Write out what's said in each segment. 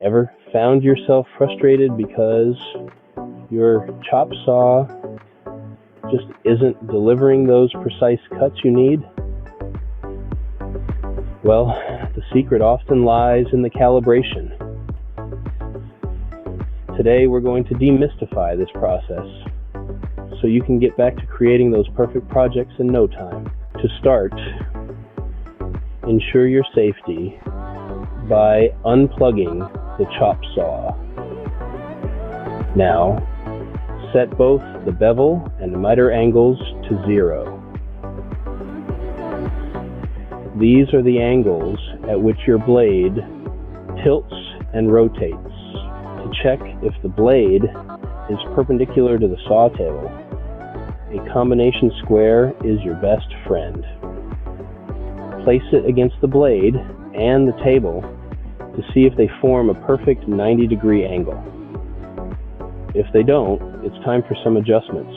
Ever found yourself frustrated because your chop saw just isn't delivering those precise cuts you need? Well, the secret often lies in the calibration. Today we're going to demystify this process so you can get back to creating those perfect projects in no time. To start, ensure your safety by unplugging the chop saw. Now, set both the bevel and the miter angles to 0. These are the angles at which your blade tilts and rotates. To check if the blade is perpendicular to the saw table, a combination square is your best friend. Place it against the blade and the table to see if they form a perfect 90-degree angle. If they don't, it's time for some adjustments.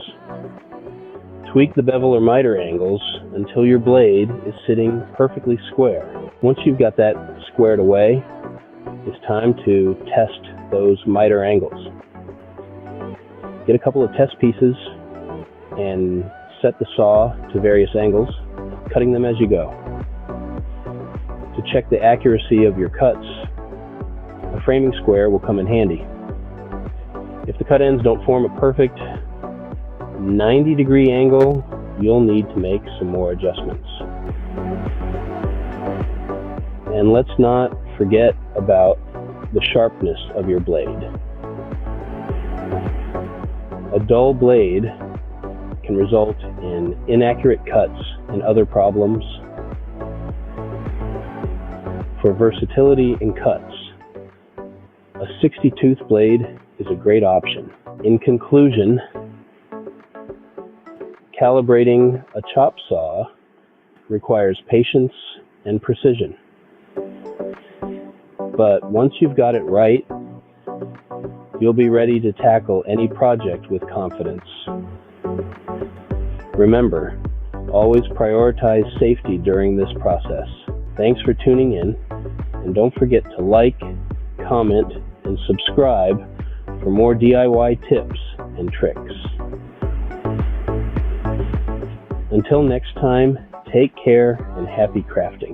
Tweak the bevel or miter angles until your blade is sitting perfectly square. Once you've got that squared away, it's time to test those miter angles. Get a couple of test pieces and set the saw to various angles, cutting them as you go. To check the accuracy of your cuts, a framing square will come in handy. If the cut ends don't form a perfect 90-degree angle, you'll need to make some more adjustments. And let's not forget about the sharpness of your blade. A dull blade can result in inaccurate cuts and other problems. For versatility in cuts, a 60-tooth blade is a great option. In conclusion, calibrating a chop saw requires patience and precision. But once you've got it right, you'll be ready to tackle any project with confidence. Remember, always prioritize safety during this process. Thanks for tuning in, and don't forget to like, comment, and subscribe for more DIY tips and tricks. Until next time, take care and happy crafting.